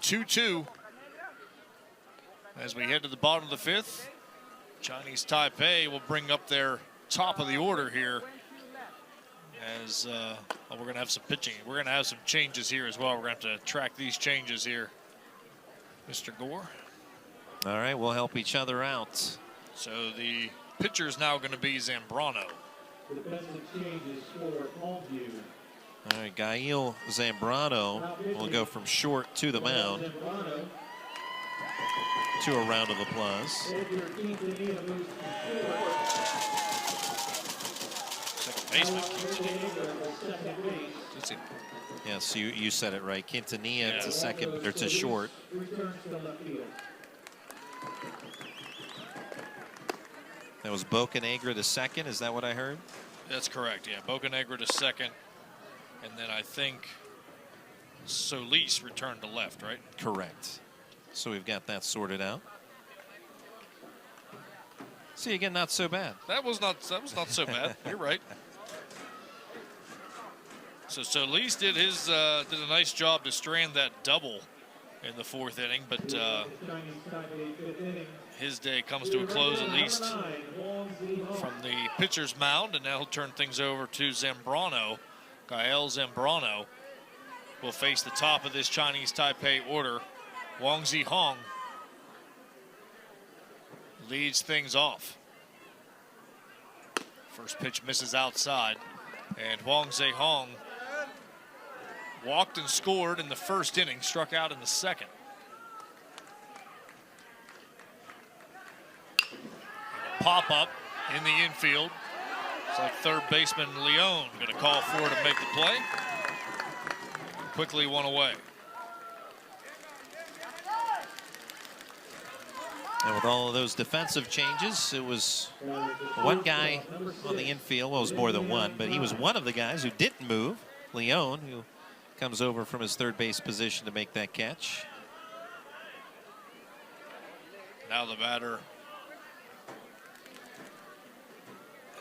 2-2 as we head to the bottom of the fifth. Chinese Taipei will bring up their top of the order here as we're going to have some pitching. We're going to have some changes here as well. We're going to have to track these changes here, Mr. Gore. All right, we'll help each other out. So the pitcher is now going to be Zambrano. The defensive change is for Palmview. All right, Gael Zambrano will go from short to the mound to a round of applause. Second baseman. Yes, you said it right. Quintanilla to second, or to short. That was Bocanegra to second. Is that what I heard? That's correct. Yeah, Bocanegra to second, and then I think Solis returned to left, right? Correct. So we've got that sorted out. See, again, not so bad. That was not so bad. You're right. So Solis did a nice job to strand that double in the fourth inning, but his day comes to a close, at least from the pitcher's mound, and now he'll turn things over to Zambrano. Gael Zambrano will face the top of this Chinese Taipei order. Wang Zihong leads things off. First pitch misses outside, and Wang Zihong walked and scored in the first inning, struck out in the second. Pop up in the infield. It's like third baseman Leon going to call for to make the play. Quickly one away. And with all of those defensive changes, it was one guy on the infield. Well, it was more than one, but he was one of the guys who didn't move. Leon, who comes over from his third base position to make that catch. Now the batter.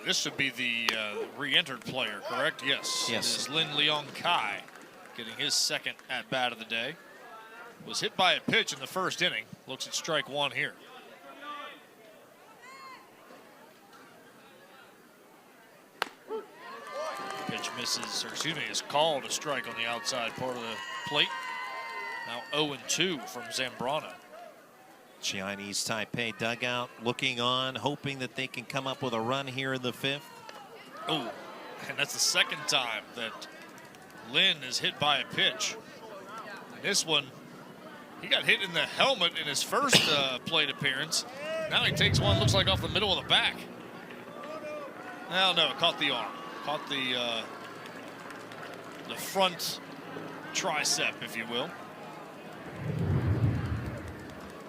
This should be the re-entered player, correct? Yes. Yes. It is Lin Leon Kai getting his second at-bat of the day. Was hit by a pitch in the first inning. Looks at strike one here. Pitch misses, or excuse me, is called a strike on the outside part of the plate. Now 0-2 from Zambrano. Chinese Taipei dugout looking on, hoping that they can come up with a run here in the fifth. Oh, and that's the second time that Lin is hit by a pitch. And this one, he got hit in the helmet in his first plate appearance. Now he takes one, looks like off the middle of the back. Oh, no, it caught the arm. Caught the front tricep, if you will.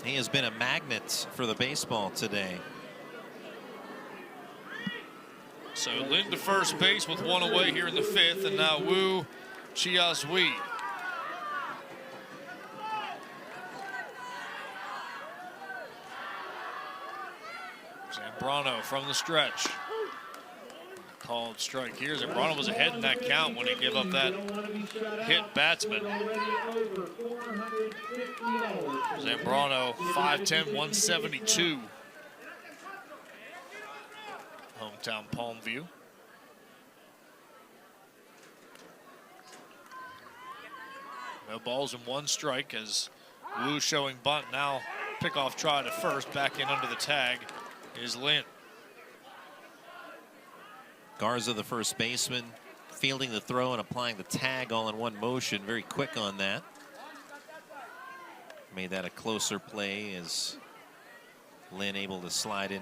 He has been a magnet for the baseball today. So Lin to first base with one away here in the fifth, and now Wu Chiazui. Zambrano from the stretch. Called strike here. Zambrano was ahead in that count when he gave up that hit batsman. Zambrano 5'10", 172. Hometown Palmview. No balls and one strike as Wu showing bunt. Now pickoff try to first. Back in under the tag is Lin. Garza, the first baseman, fielding the throw and applying the tag all in one motion. Very quick on that. Made that a closer play as Lin able to slide in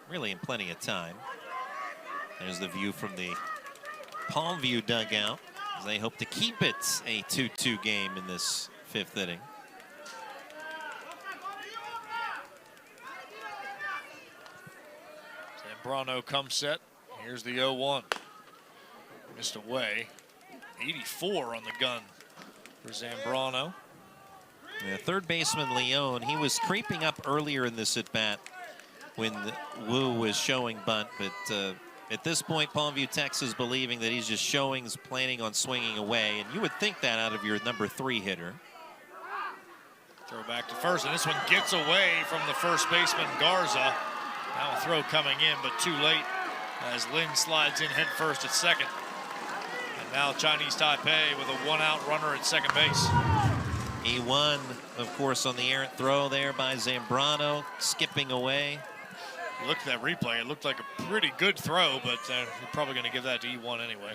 really in plenty of time. There's the view from the Palmview dugout as they hope to keep it a 2-2 game in this fifth inning. Zambrano comes set. Here's the 0-1. Missed away. 84 on the gun for Zambrano. Yeah, third baseman Leon, he was creeping up earlier in this at-bat when Wu was showing bunt, but at this point, Palmview Texas believing that he's just showing, planning on swinging away, and you would think that out of your number 3 hitter. Throw back to first, and this one gets away from the first baseman, Garza. Now a throw coming in, but too late as Lin slides in head first at second. And now Chinese Taipei with a one-out runner at second base. E1, of course, on the errant throw there by Zambrano, skipping away. You look at that replay, it looked like a pretty good throw, but you're probably going to give that to E1 anyway.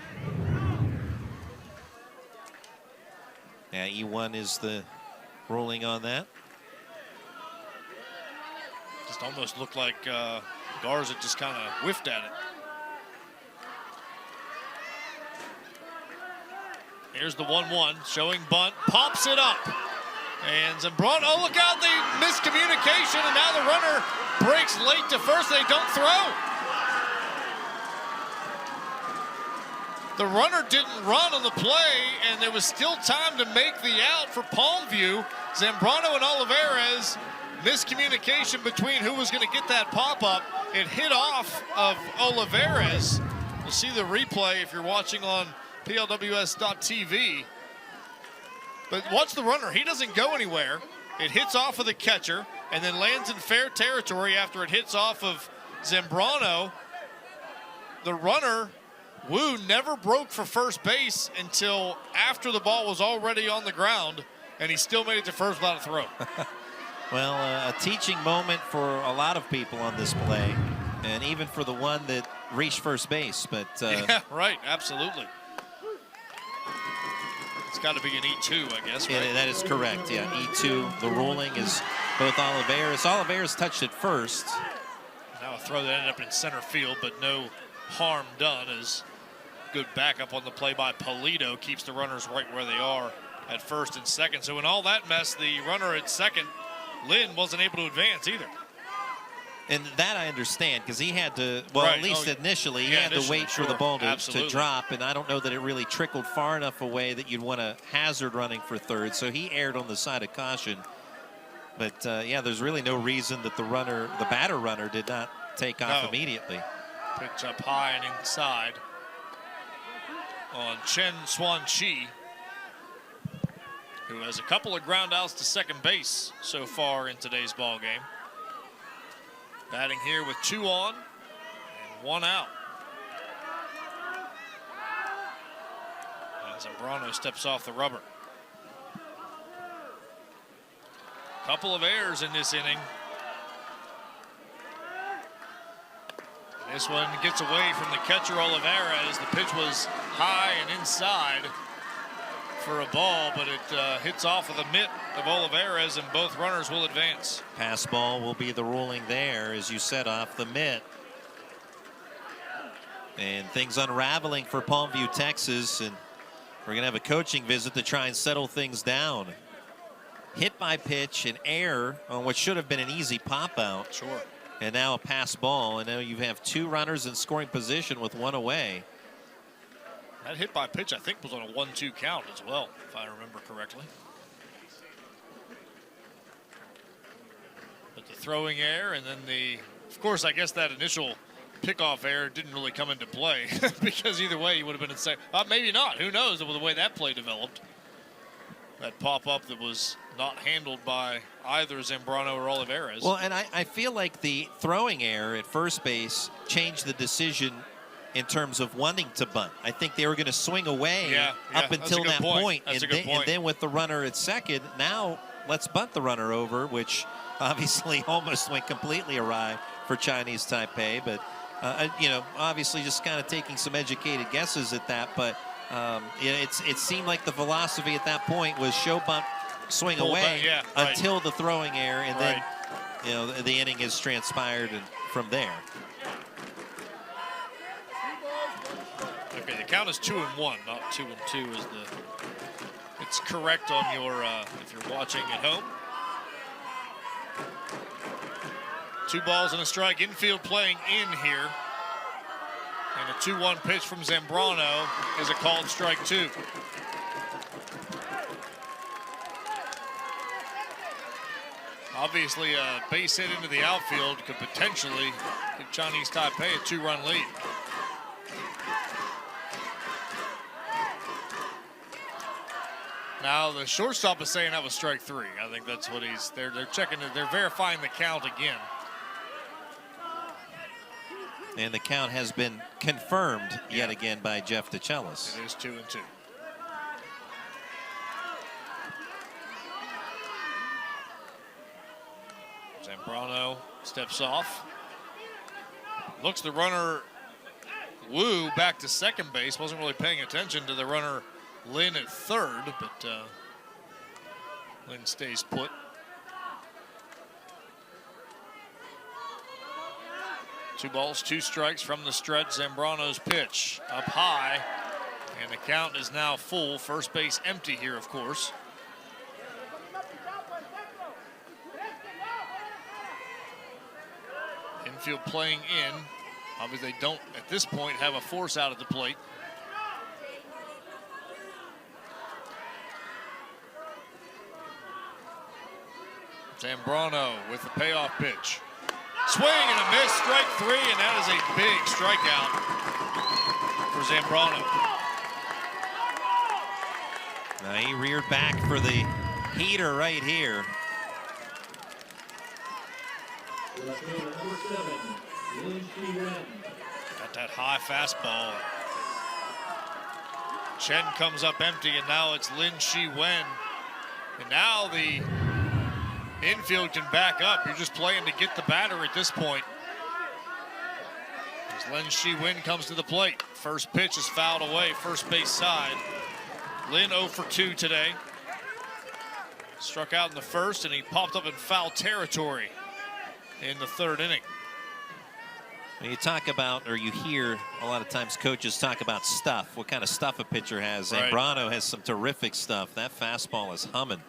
Yeah, E1 is the ruling on that. Just almost looked like Garza just kind of whiffed at it. Here's the 1-1, showing bunt, pops it up. And Zambrano, oh, look out, the miscommunication, and now the runner breaks late to first, they don't throw. The runner didn't run on the play, and there was still time to make the out for Palmview. Zambrano and Olivares, miscommunication between who was going to get that pop-up. It hit off of Olivares. You'll see the replay if you're watching on PLWS.TV. But watch the runner. He doesn't go anywhere. It hits off of the catcher and then lands in fair territory after it hits off of Zambrano. The runner, Wu, never broke for first base until after the ball was already on the ground, and he still made it to first without a throw. Well, a teaching moment for a lot of people on this play, and even for the one that reached first base. But yeah, right, absolutely. It's got to be an E2, I guess, right? Yeah, that is correct, yeah. E2, the ruling is both Olivares. Olivares touched it first. Now a throw that ended up in center field, but no harm done as good backup on the play by Polito keeps the runners right where they are at first and second. So in all that mess, the runner at second, Lin, wasn't able to advance either. And that I understand, because he had to, well, Right. at least Oh, initially, he yeah, had to initially, wait for the sure. ball to Absolutely. drop, and I don't know that it really trickled far enough away that you'd want to hazard running for third, so he erred on the side of caution. But, yeah, there's really no reason that the batter runner did not take off No. immediately. Pitch up high and inside on Chen Swan Chi, who has a couple of ground outs to second base so far in today's ball game. Batting here with 2 on and 1 out. As Zambrano steps off the rubber. Couple of errors in this inning. This one gets away from the catcher Olivares. The pitch was high and inside for a ball, but it hits off of the mitt of Olivares, and both runners will advance. Pass ball will be the ruling there, as you said, off the mitt. And things unraveling for Palmview, Texas, and we're going to have a coaching visit to try and settle things down. Hit by pitch, an error on what should have been an easy pop out. Sure. And now a pass ball, and now you have 2 runners in scoring position with 1 away. That hit by pitch, I think, was on a 1-2 count as well, if I remember correctly. But the throwing error, and then of course, I guess that initial pickoff error didn't really come into play because either way, he would have been in second. Maybe not. Who knows with the way that play developed. That pop-up that was not handled by either Zambrano or Olivares. Well, and I feel like the throwing error at first base changed the decision in terms of wanting to bunt. I think they were going to swing away up until that point. That's a good point. And then with the runner at second, now let's bunt the runner over, which obviously almost went completely awry for Chinese Taipei. But, you know, obviously just kind of taking some educated guesses at that. But it seemed like the philosophy at that point was show bunt, swing Pull away back, right. until the throwing error. And then, you know, the inning has transpired from there. Okay, the count is 2-1, not 2-2 is it's correct on your, if you're watching at home. 2 balls and a strike, infield playing in here. And a 2-1 pitch from Zambrano is a called strike 2. Obviously, a base hit into the outfield could potentially give Chinese Taipei a 2-run lead. Now the shortstop is saying that was strike 3. I think that's what they're checking it. They're verifying the count again. And the count has been confirmed yet again by Jeff DeChellis. It is 2-2. Zambrano steps off. Looks the runner Wu back to second base. Wasn't really paying attention to the runner Lynn at third, but Lynn stays put. Two balls, two strikes from the stretch. Zambrano's pitch up high, and the count is now full. First base empty here, of course. Infield playing in. Obviously, they don't, at this point, have a force out at the plate. Zambrano with the payoff pitch. Swing and a miss, strike 3, and that is a big strikeout for Zambrano. Now he reared back for the heater right here. Number 7, Lin Shi-Wen. Got that high fastball. Chen comes up empty, and now it's Lin Shi-Wen. And now the infield can back up. You're just playing to get the batter at this point. As Lin Shi-Wen comes to the plate. First pitch is fouled away, first base side. Lin 0 for 2 today. Struck out in the first, and he popped up in foul territory in the third inning. When you talk about, or you hear a lot of times coaches talk about stuff, what kind of stuff a pitcher has. Right. Zambrano has some terrific stuff. That fastball is humming.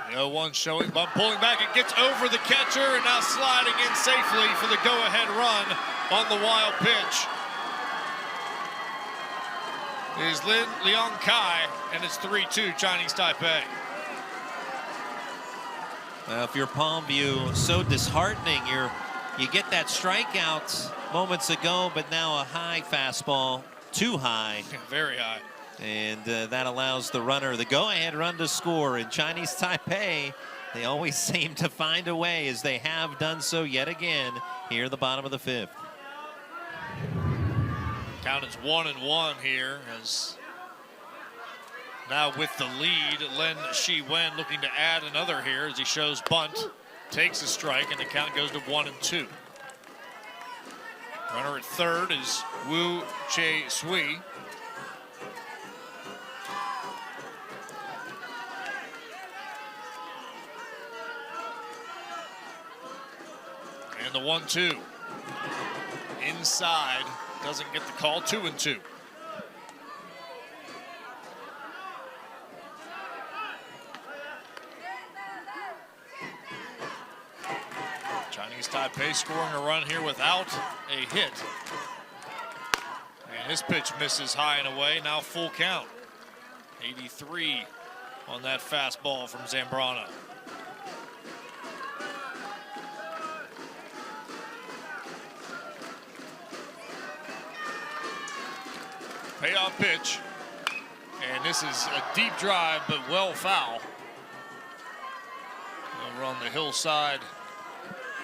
The 0-1 showing, but pulling back, it gets over the catcher, and now sliding in safely for the go-ahead run on the wild pitch is Liang Kai, and it's 3-2 Chinese Taipei. If you're Palmview, so disheartening. You get that strikeout moments ago, but now a high fastball, too high. Very high. And that allows the runner the go-ahead run to score. In Chinese Taipei, they always seem to find a way, as they have done so yet again here at the bottom of the 5th. Count is 1-1 here, as now with the lead, Lin Shi-Wen looking to add another here as he shows bunt, takes a strike, and the count goes to 1-2. Runner at third is Wu Che Sui. And the 1-2. Inside, doesn't get the call, 2-2. Chinese Taipei scoring a run here without a hit. And his pitch misses high and away, now full count. 83 on that fastball from Zambrano. Payoff pitch, and this is a deep drive, but well foul. Over on the hillside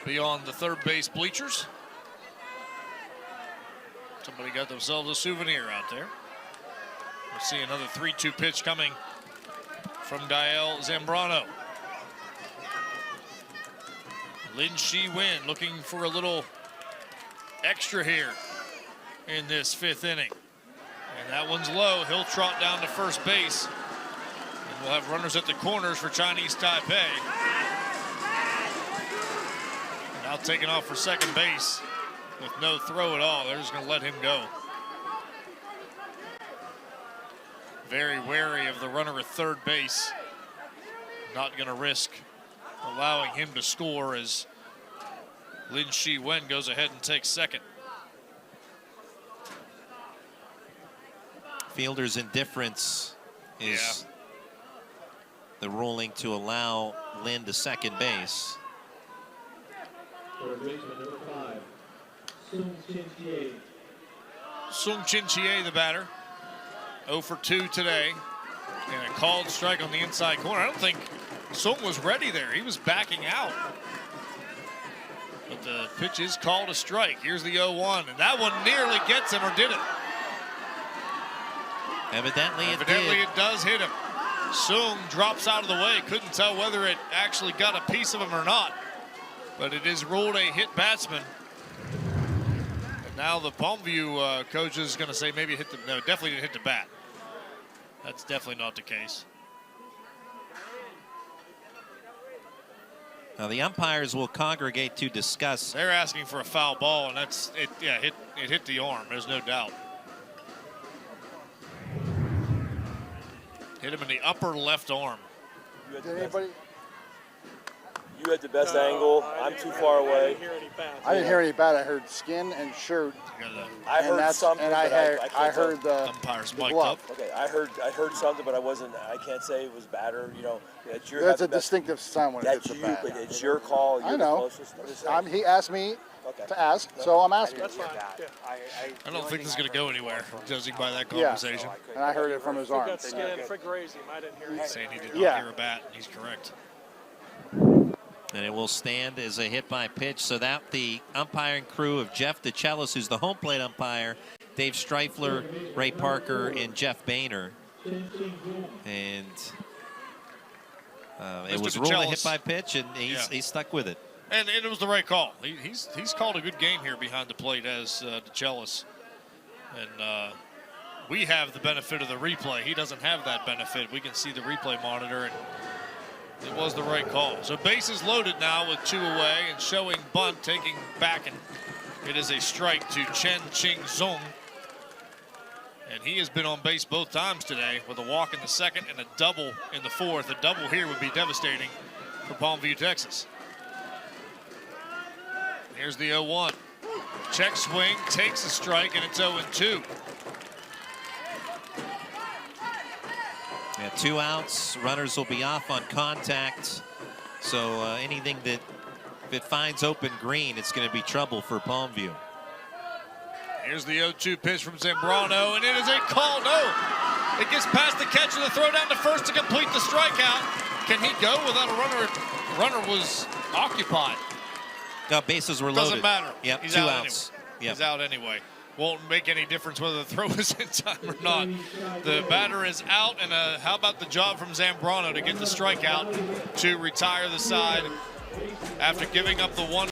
beyond the third base bleachers. Somebody got themselves a souvenir out there. We'll see another 3-2 pitch coming from Dael Zambrano. Lin Shi-Wen looking for a little extra here in this 5th inning. And that one's low. He'll trot down to first base. And we'll have runners at the corners for Chinese Taipei. Now taking off for second base with no throw at all. They're just going to let him go. Very wary of the runner at third base. Not going to risk allowing him to score as Lin Shi-Wen goes ahead and takes second. Fielder's indifference is the ruling to allow Lin to second base. For baseman number 5, Sun Chin-Tie. Sung Chin Chie, the batter. 0 for 2 today. And a called strike on the inside corner. I don't think Sung was ready there. He was backing out. But the pitch is called a strike. Here's the 0-1, and that one nearly gets him, or did it? Evidently it does hit him. Sung drops out of the way. Couldn't tell whether it actually got a piece of him or not. But it is ruled a hit batsman. And now the Palmview coach is going to say maybe it hit the, no, definitely didn't hit the bat. That's definitely not the case. Now the umpires will congregate to discuss. They're asking for a foul ball, and that's it. Yeah, it hit the arm. There's no doubt. Hit him in the upper left arm. Did anybody? You had the best angle. I'm too far away. I didn't hear any bad. I heard skin and shirt. I heard something, and but I heard the Umpires the mic'd glove. up. Okay, I heard something, but I wasn't. I can't say it was bad or That's your. That's a distinctive sound when it hits That's the you, bat. but it's your call. You're I know. The closest. I'm just saying. He asked me Okay. to ask, so I'm asking. That's fine. I don't think this is going to go anywhere, judging by that Yeah. conversation. And I heard it from his arm. Saying he did not Yeah. hear a bat, and he's correct. And it will stand as a hit by pitch. So that the umpiring crew of Jeff DeChellis, who's the home plate umpire, Dave Streifler, Ray Parker, and Jeff Boehner. And it Mr. was ruled a hit DeChellis. by pitch, and he's stuck with it. And it was the right call. He's called a good game here behind the plate as DeChellis. And we have the benefit of the replay. He doesn't have that benefit. We can see the replay monitor, and it was the right call. So bases loaded now with 2 away, and showing bunt, taking back, and it is a strike to Chen Ching Zung. And he has been on base both times today with a walk in the second and a double in the fourth. A double here would be devastating for Palmview, Texas. Here's the 0-1. Check swing, takes a strike, and it's 0-2. Yeah, 2 outs. Runners will be off on contact. So anything that, if it finds open green, it's going to be trouble for Palmview. Here's the 0-2 pitch from Zambrano, and it is a call. No, it gets past the catch and the throw down to first to complete the strikeout. Can he go without a runner? Runner was occupied. No, bases were loaded. Doesn't matter. Yep, He's 2 out outs. Anyway. Yep. He's out anyway. Won't make any difference whether the throw is in time or not. The batter is out, and how about the job from Zambrano to get the strikeout to retire the side after giving up the one